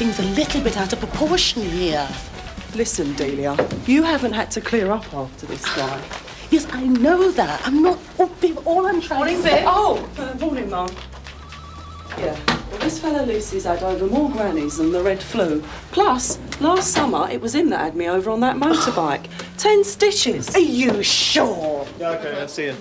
Everything's a little bit out of proportion here. Listen, Delia, you haven't had to clear up after this guy. Yes, I know that. I'm not... Oh, Viv, all I'm trying to say... Morning, Mum. Yeah, well, this fella Lucy's had over more grannies than the red flu. Plus, last summer, it was him that had me over on that motorbike. 10 stitches. Are you sure? Yeah, OK, I'll see you.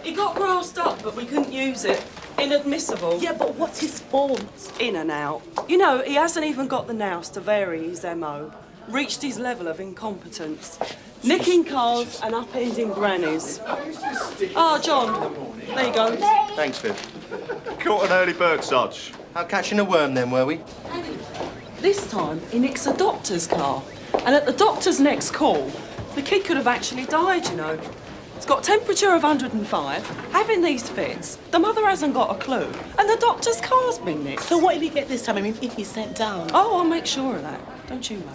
He got grassed up, but we couldn't use it. Inadmissible. Yeah, but what's his fault? In and out. You know, he hasn't even got the nous to vary his MO. Reached his level of incompetence. Nicking cars and upending grannies. Oh, John, there you go. Thanks, Viv. Caught an early bird, Sarge. Out catching a worm then, were we? This time, he nicks a doctor's car. And at the doctor's next call, the kid could have actually died, you know. It's got temperature of 105, having these fits, the mother hasn't got a clue, and the doctor's car's been nicked. So what did he get this time? I mean, if he's sent down? Oh, I'll make sure of that. Don't you worry.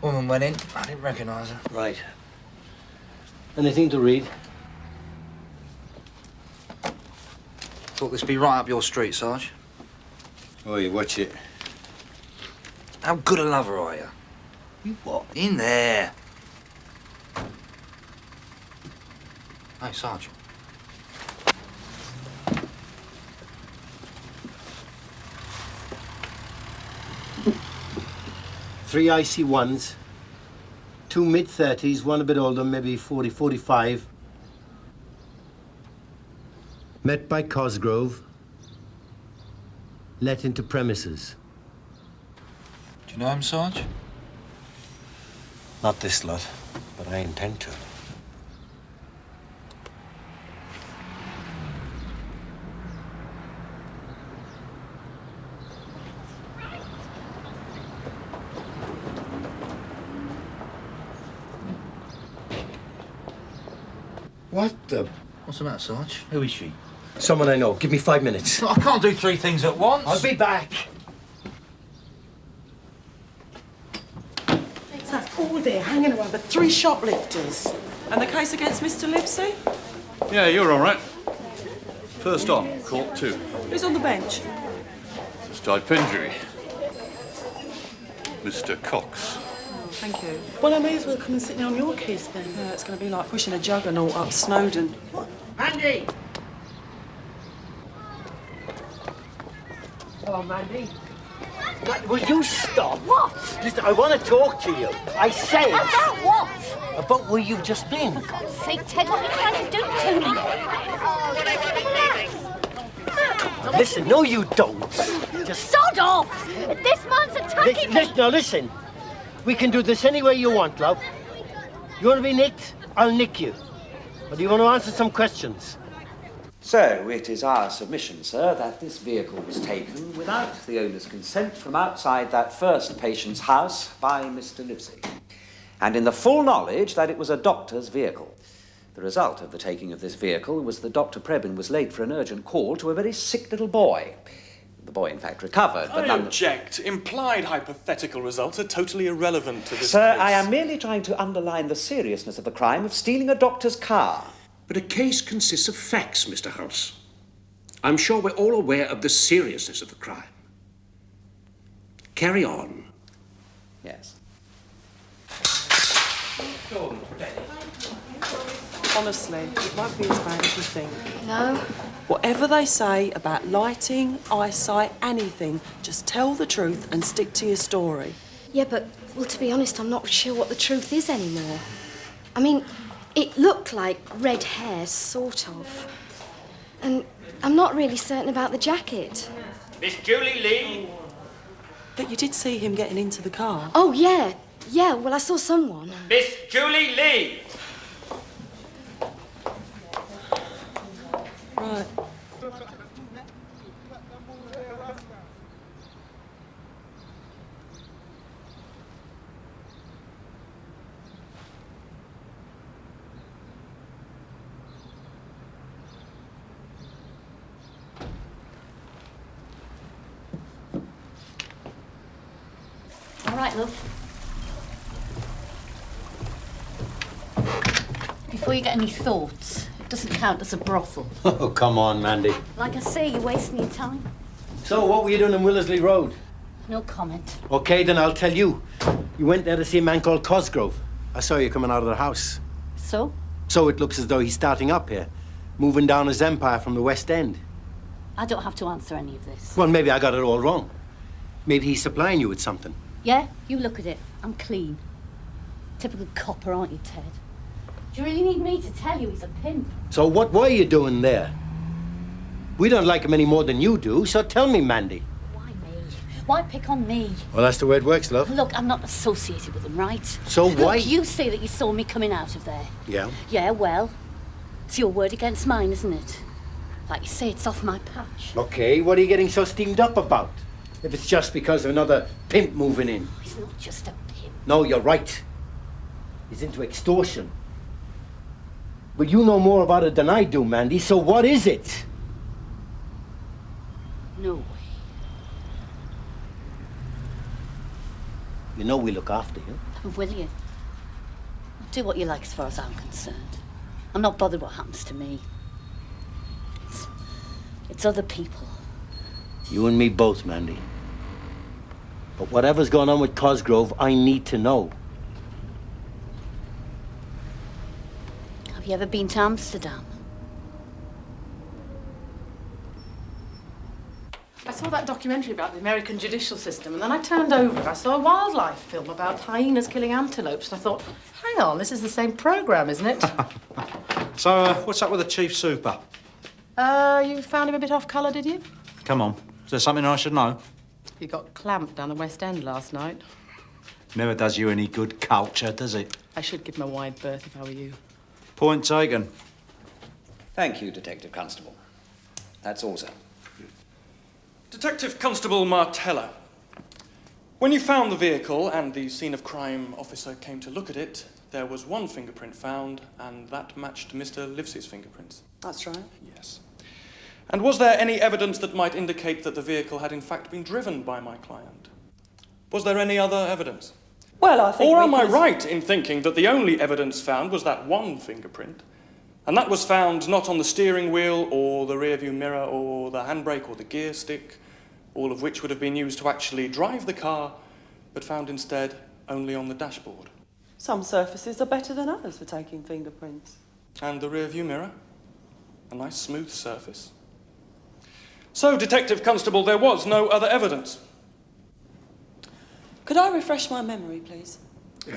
Woman went in. I didn't recognise her. Right. Anything to read? Thought this'd be right up your street, Sarge. Oh, you watch it. How good a lover are you? You what? In there. Hey, Sarge. Three icy ones, two mid-30s, one a bit older, maybe 40, 45. Met by Cosgrove, let into premises. Do you know him, Sarge? Not this lot, but I intend to. What the? What's the matter, Sarge? Who is she? Someone I know. Give me 5 minutes. I can't do three things at once. I'll be back. That's all day hanging around with 3 shoplifters. And the case against Mr. Livesey? Yeah, you're all right. First on, court 2. Who's on the bench? Stipendiary. Mr. Cox. Thank you. Well, I may as well come and sit down on your case then. Yeah, it's going to be like pushing a juggernaut up Snowdon. Mandy! Oh, Mandy. Will you stop? What? Listen, I want to talk to you. I said... About what? About where you've just been. For God's sake, Ted, what are you trying to do to me? Listen, no, you don't. Just... Sod off! This man's attacking me! Listen, now listen. We can do this any way you want, love. You want to be nicked? I'll nick you. But do you want to answer some questions? So, it is our submission, sir, that this vehicle was taken without the owner's consent from outside that first patient's house by Mr. Livesey, and in the full knowledge that it was a doctor's vehicle. The result of the taking of this vehicle was that Dr. Prebin was late for an urgent call to a very sick little boy. The boy, in fact, recovered, but I object. Implied hypothetical results are totally irrelevant to this Sir, case. I am merely trying to underline the seriousness of the crime of stealing a doctor's car. But a case consists of facts, Mr. Hollis. I'm sure we're all aware of the seriousness of the crime. Carry on. Yes. Honestly, it won't be as bad as you think. No. Whatever they say about lighting, eyesight, anything, just tell the truth and stick to your story. Yeah, but, well, to be honest, I'm not sure what the truth is anymore. I mean, it looked like red hair, sort of. And I'm not really certain about the jacket. Miss Julie Lee? But you did see him getting into the car. Oh, yeah. Yeah, well, I saw someone. Miss Julie Lee! Right. All right, love. Before you get any thoughts, it doesn't count as a brothel. Oh, come on, Mandy. Like I say, you're wasting your time. So, what were you doing in Willersley Road? No comment. Okay, then I'll tell you. You went there to see a man called Cosgrove. I saw you coming out of the house. So? So it looks as though he's starting up here, moving down his empire from the West End. I don't have to answer any of this. Well, maybe I got it all wrong. Maybe he's supplying you with something. Yeah? You look at it. I'm clean. Typical copper, aren't you, Ted? Do you really need me to tell you he's a pimp? So what were you doing there? We don't like him any more than you do, so tell me, Mandy. Why me? Why pick on me? Well, that's the way it works, love. Look, I'm not associated with him, right? So why? Look, you say that you saw me coming out of there. Yeah? Yeah, well, it's your word against mine, isn't it? Like you say, it's off my patch. Okay, what are you getting so steamed up about? If it's just because of another pimp moving in. He's not just a pimp. No, you're right. He's into extortion. But you know more about it than I do, Mandy, so what is it? No way. You know we look after you. Oh, will you? Do what you like as far as I'm concerned. I'm not bothered what happens to me. It's other people. You and me both, Mandy. But whatever's going on with Cosgrove, I need to know. Have you ever been to Amsterdam? I saw that documentary about the American judicial system, and then I turned over and I saw a wildlife film about hyenas killing antelopes, and I thought, hang on, this is the same programme, isn't it? So, what's up with the chief super? You found him a bit off colour, did you? Come on. Is there something I should know? He got clamped down the West End last night. Never does you any good culture, does it? I should give him a wide berth if I were you. Point taken. Thank you, Detective Constable. That's all, sir. Detective Constable Martella, when you found the vehicle and the scene of crime officer came to look at it, there was one fingerprint found, and that matched Mr. Livesey's fingerprints. That's right. Yes. And was there any evidence that might indicate that the vehicle had in fact been driven by my client? Was there any other evidence? Well, I think. Or am I right in thinking that the only evidence found was that one fingerprint, and that was found not on the steering wheel or the rearview mirror or the handbrake or the gear stick, all of which would have been used to actually drive the car, but found instead only on the dashboard? Some surfaces are better than others for taking fingerprints. And the rearview mirror? A nice smooth surface. So, Detective Constable, there was no other evidence. Could I refresh my memory, please?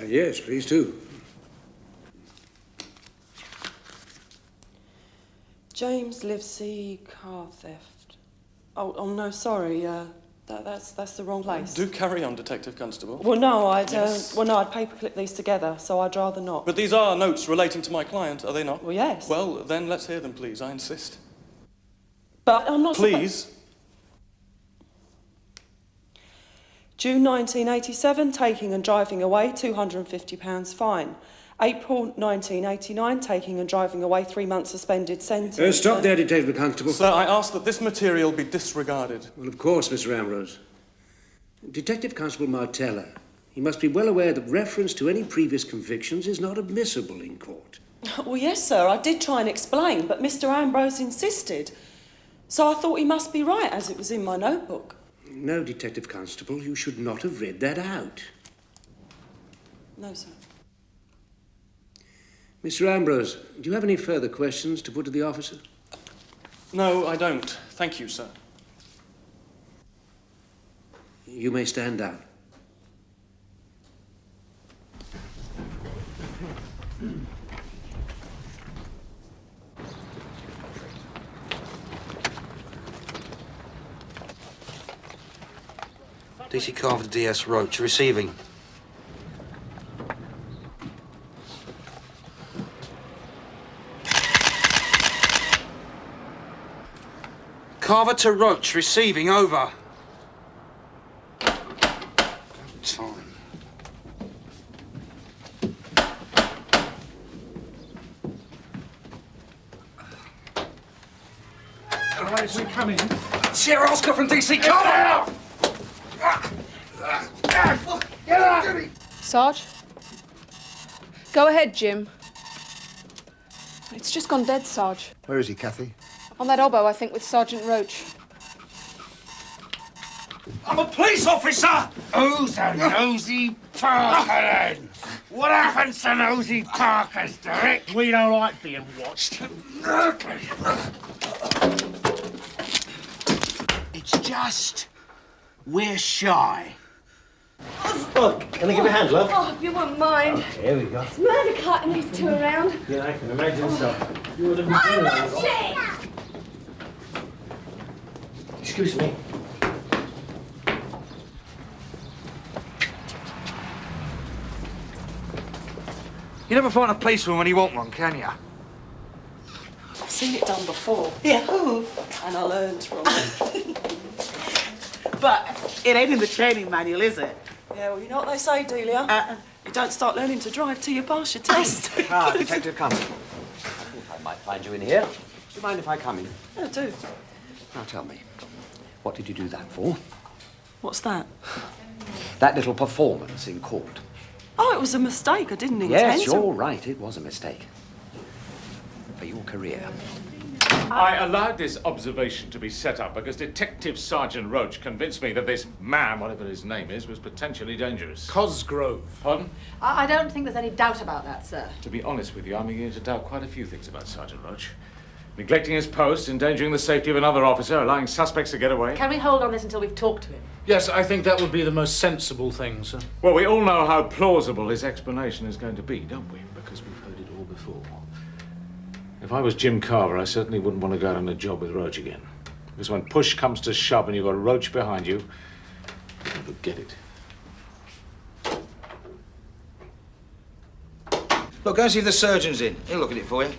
Yes, please do. James Livesey, car theft. Oh no, sorry. That's the wrong place. Do carry on, Detective Constable. Well, no, I'd Yes. I'd paperclip these together, so I'd rather not. But these are notes relating to my client, are they not? Well, yes. Well, then let's hear them, please. I insist. But I'm not. Please. June 1987, taking and driving away, £250 fine. April 1989, taking and driving away, 3 months suspended sentence. Stop there, Detective Constable. Sir, I ask that this material be disregarded. Well, of course, Mr. Ambrose. Detective Constable Martella, he must be well aware that reference to any previous convictions is not admissible in court. Well, yes, sir, I did try and explain, but Mr. Ambrose insisted. So I thought he must be right, as it was in my notebook. No, Detective Constable, you should not have read that out. No, sir. Mr. Ambrose, do you have any further questions to put to the officer? No, I don't. Thank you, sir. You may stand down. DC Carver to DS Roach, receiving. Carver to Roach, receiving, over. Time. All right, as we come in. Sierra Oscar from DC Carver! Get up! Sarge? Go ahead, Jim. It's just gone dead, Sarge. Where is he, Kathy? On that obbo, I think, with Sergeant Roach. I'm a police officer! Who's a nosy Parker, then? What happens to nosy Parkers, Derek? We don't like being watched. It's just... we're shy. Look, can I give you a hand, love? Oh, if you wouldn't mind. Here we go. It's murder carting these two around. Yeah, I can imagine so. You would have I'm been not shit! Excuse me. You never find a policeman when you want one, can you? I've seen it done before. Yeah. And I learned from it. But it ain't in the training manual, is it? Yeah, well, you know what they say, Delia? You don't start learning to drive till you pass your test. Detective Conway. I might find you in here. Do you mind if I come in? Yeah, I do. Now tell me, what did you do that for? What's that? That little performance in court. Oh, it was a mistake. I didn't intend Yes, to. you're right. It was a mistake. For your career. I allowed this observation to be set up because Detective Sergeant Roach convinced me that this man, whatever his name is, was potentially dangerous. Cosgrove. Pardon? I don't think there's any doubt about that, sir. To be honest with you, I'm beginning to doubt quite a few things about Sergeant Roach. Neglecting his post, endangering the safety of another officer, allowing suspects to get away. Can we hold on this until we've talked to him? Yes, I think that would be the most sensible thing, sir. Well, we all know how plausible his explanation is going to be, don't we? Because we've heard it all before. If I was Jim Carver, I certainly wouldn't want to go out on a job with Roach again. Because when push comes to shove and you've got Roach behind you, forget it. Look, go and see if the surgeon's in. He'll look at it for you.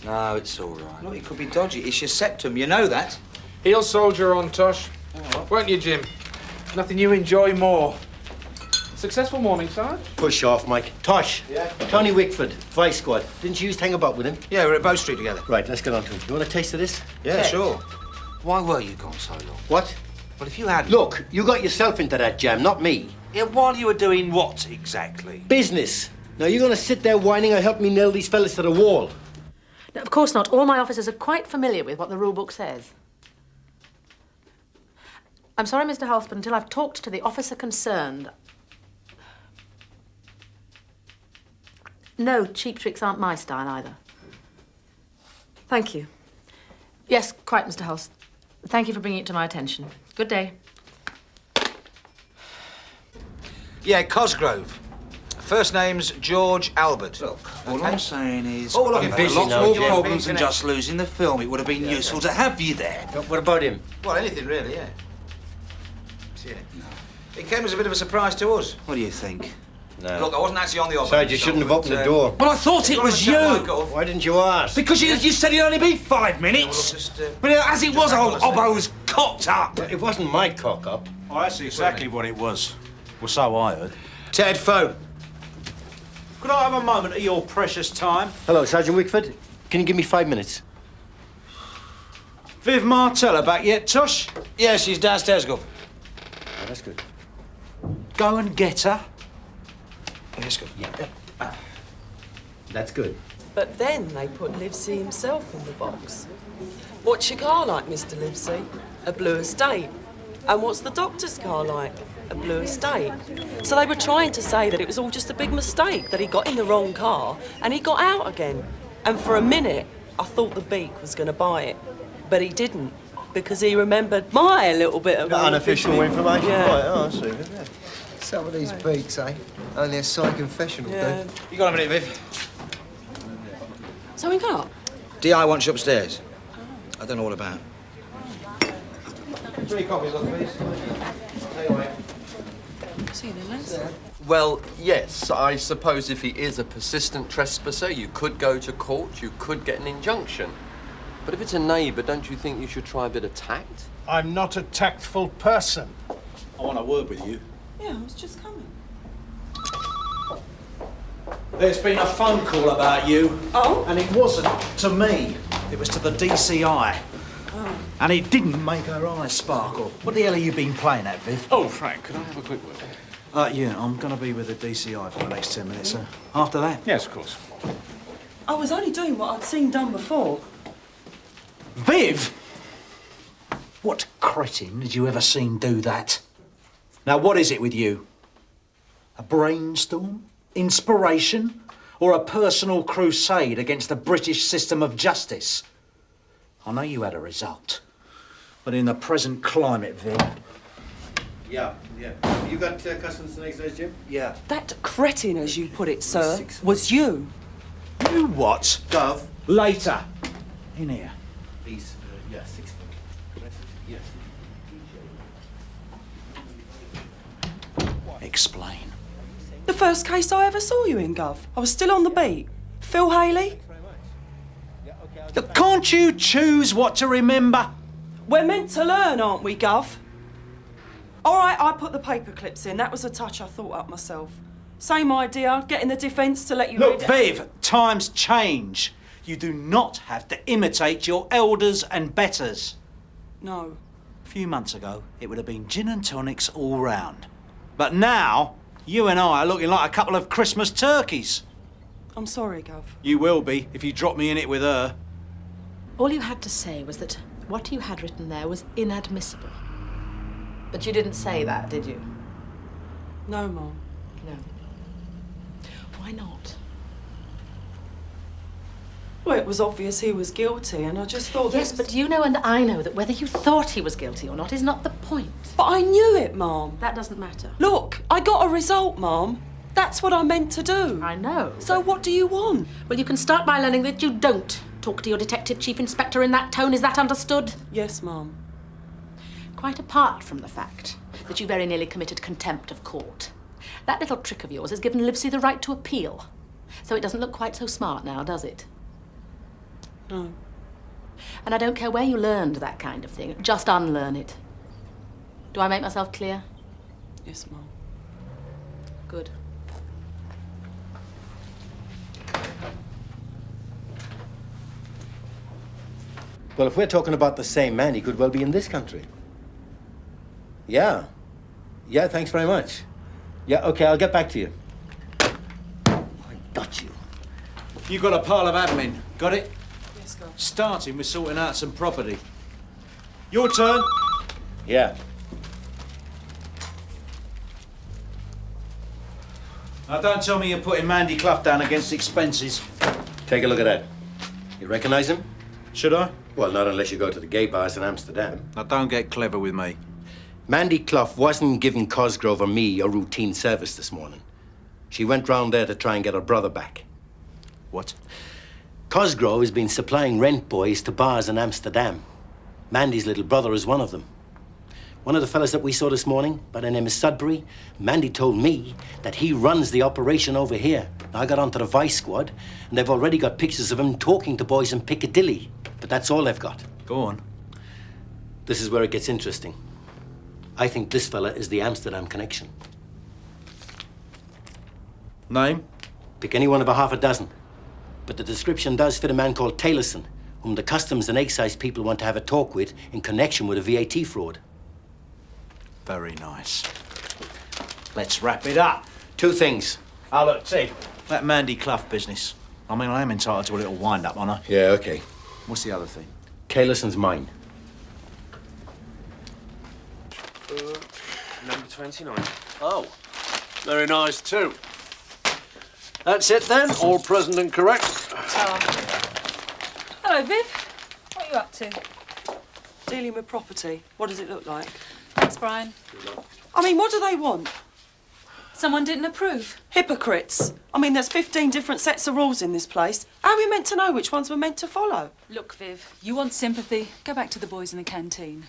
No, it's all right. Look, it could be dodgy. It's your septum, you know that. He'll soldier on, Tosh. Won't you, Jim? Nothing you enjoy more. Successful morning, Sarge. Push off, Mike. Tosh. Yeah? Tony Wickford, Vice Squad. Didn't you used to hang about with him? Yeah, we're at Bow Street together. Right, let's get on to it. You want a taste of this? Yeah, sure. Why were you gone so long? What? Well, if you had... Look, you got yourself into that jam, not me. Yeah, while you were doing what, exactly? Business. Now, you're going to sit there whining or help me nail these fellas to the wall? Now, of course not. All my officers are quite familiar with what the rule book says. I'm sorry, Mr. Hollis, but until I've talked to the officer concerned... No, cheap tricks aren't my style either. Thank you. Yes, quite, Mr. Hollis. Thank you for bringing it to my attention. Good day. Yeah, Cosgrove. First name's George Albert. Look, all I'm saying is... Oh, look, I've had busy lots now, more Jim. problems than Busy just losing the film. It would have been useful to have you there. What about him? Well, anything really, yeah. Yeah. It came as a bit of a surprise to us. What do you think? No. Look, I wasn't actually on the office. Besides, you shouldn't have opened the door. Well, I thought it was you. Why didn't you ask? Because you said it'd only be 5 minutes. But as it was, old Obbo was cocked up. Well, it wasn't my cock-up. Oh, that's exactly what it was. Well, so I heard. Ted, phone. Could I have a moment of your precious time? Hello, Sergeant Wickford. Can you give me 5 minutes? Viv Martella back yet, Tosh? Yeah, she's downstairs, Gov. Oh, that's good. Go and get her. Yes, good. Yeah. That's good. But then they put Livesey himself in the box. What's your car like, Mr. Livesey? A blue estate. And what's the doctor's car like? A blue estate. So they were trying to say that it was all just a big mistake, that he got in the wrong car and he got out again. And for a minute, I thought the beak was going to bite. But he didn't, because he remembered my little bit of unofficial information. Yeah. Right, oh, I see. Yeah. Some of these beaks, eh? Only a side confession will do. You got a minute, Viv? So he got? DI wants you upstairs. I don't know what about. 3 coffees, please. See you then, lads. Well, yes, I suppose if he is a persistent trespasser, you could go to court, you could get an injunction. But if it's a neighbour, don't you think you should try a bit of tact? I'm not a tactful person. I want a word with you. Yeah, I was just coming. There's been a phone call about you. Oh? And it wasn't to me. It was to the DCI. Oh. And it didn't make her eyes sparkle. What the hell have you been playing at, Viv? Oh, Frank, could I have a quick word? Yeah, I'm going to be with the DCI for the next 10 minutes, sir. After that? Yes, of course. I was only doing what I'd seen done before. Viv? What cretin had you ever seen do that? Now, what is it with you? A brainstorm? Inspiration? Or a personal crusade against the British system of justice? I know you had a result, but in the present climate, Viv... Yeah. You got customers the next day, Jim? Yeah. That cretin, as you put it, sir, was you. You what? Gov. Later. In here. Please, 6 foot. Yes. Explain. The first case I ever saw you in, Gov. I was still on the beat. Phil Haley? Look, can't you choose what to remember? We're meant to learn, aren't we, Gov? All right, I put the paper clips in. That was a touch I thought up myself. Same idea, getting the defence to let you Look, read it. Viv, times change. You do not have to imitate your elders and betters. No. A few months ago, it would have been gin and tonics all round. But now, you and I are looking like a couple of Christmas turkeys. I'm sorry, Gov. You will be if you drop me in it with her. All you had to say was that what you had written there was inadmissible. But you didn't say that, did you? No, Mum. No. Why not? Well, it was obvious he was guilty, and I just thought... Yes, but you know and I know that whether you thought he was guilty or not is not the point. But I knew it, Mum. That doesn't matter. Look, I got a result, Mum. That's what I meant to do. I know. So what do you want? Well, you can start by learning that you don't talk to your detective chief inspector in that tone. Is that understood? Yes, Mum. Quite apart from the fact that you very nearly committed contempt of court, that little trick of yours has given Livesey the right to appeal. So it doesn't look quite so smart now, does it? No. And I don't care where you learned that kind of thing. Just unlearn it. Do I make myself clear? Yes, Mum. Good. Well, if we're talking about the same man, he could well be in this country. Yeah. Yeah, thanks very much. Yeah, okay, I'll get back to you. I got you. You got a pile of admin. Got it? Yes, Gov. Starting with sorting out some property. Your turn. Yeah. Now, don't tell me you're putting Mandy Clough down against expenses. Take a look at that. You recognize him? Should I? Well, not unless you go to the gay bars in Amsterdam. Now, don't get clever with me. Mandy Clough wasn't giving Cosgrove or me a routine service this morning. She went round there to try and get her brother back. What? Cosgrove has been supplying rent boys to bars in Amsterdam. Mandy's little brother is one of them. One of the fellas that we saw this morning, by the name of Sudbury, Mandy told me that he runs the operation over here. I got onto the Vice Squad, and they've already got pictures of him talking to boys in Piccadilly. But that's all they've got. Go on. This is where it gets interesting. I think this fella is the Amsterdam connection. Name? Pick any one of a half a dozen. But the description does fit a man called Ellison, whom the customs and excise people want to have a talk with in connection with a VAT fraud. Very nice. Let's wrap it up. Two things. Oh, look, Ted, that Mandy Clough business. I mean, I am entitled to a little wind-up, aren't I? Yeah, okay. What's the other thing? Ellison's mine. Number 29. Oh, very nice too. That's it then, all present and correct. Hello, Viv. What are you up to? Dealing with property. What does it look like? Thanks, Brian. I mean, what do they want? Someone didn't approve. Hypocrites. I mean, there's 15 different sets of rules in this place. How are we meant to know which ones we're meant to follow? Look, Viv, you want sympathy? Go back to the boys in the canteen.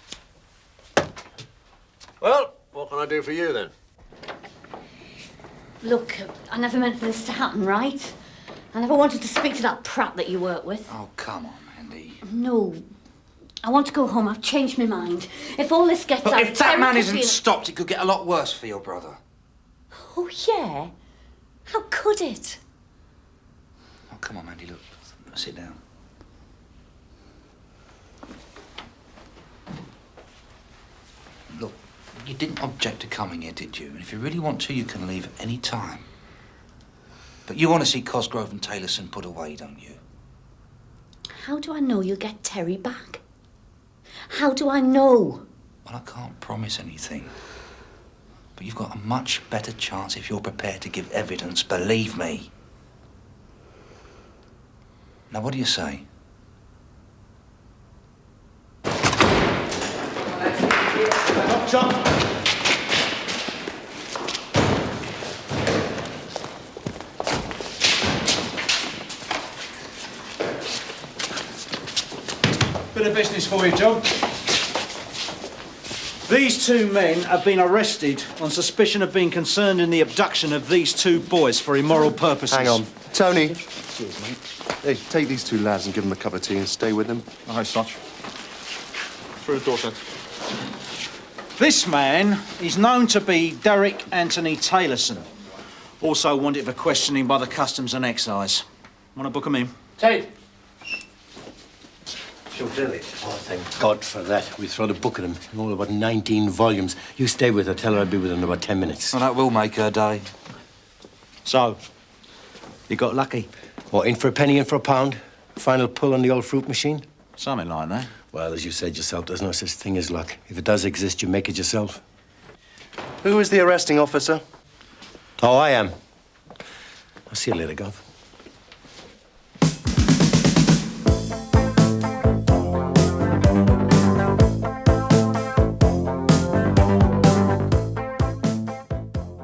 Well, what can I do for you then? Look, I never meant for this to happen, right? I never wanted to speak to that prat that you work with. Oh, come on, Mandy. No. I want to go home. I've changed my mind. If all this gets Look, out... if that man Terry could isn't be- stopped, it could get a lot worse for your brother. Oh, yeah? How could it? Oh, come on, Mandy, look. Sit down. Look, You didn't object to coming here, did you? And if you really want to, you can leave at any time. But you want to see Cosgrove and Taylorson put away, don't you? How do I know you'll get Terry back? How do I know? Well, I can't promise anything. But you've got a much better chance if you're prepared to give evidence, believe me. Now, what do you say? Up, John. Bit of business for you, John. These two men have been arrested on suspicion of being concerned in the abduction of these two boys for immoral purposes. Hang on. Tony. Cheers, mate. Hey, take these two lads and give them a cup of tea and stay with them. Aye, Sarge. Through the door, Ted. This man is known to be Derek Anthony Taylorson, also wanted for questioning by the Customs and Excise. Want to book him in? Ted! She'll do it. Oh, thank God for that. We throw the book at him in all about 19 volumes. You stay with her. Tell her I'll be with her in about 10 minutes. Well, that will make her day. So, you got lucky? What, in for a penny, in for a pound? Final pull on the old fruit machine? Something like that. Well, as you said yourself, there's no such thing as luck. If it does exist, you make it yourself. Who is the arresting officer? Oh, I am. I'll see you later, Gov.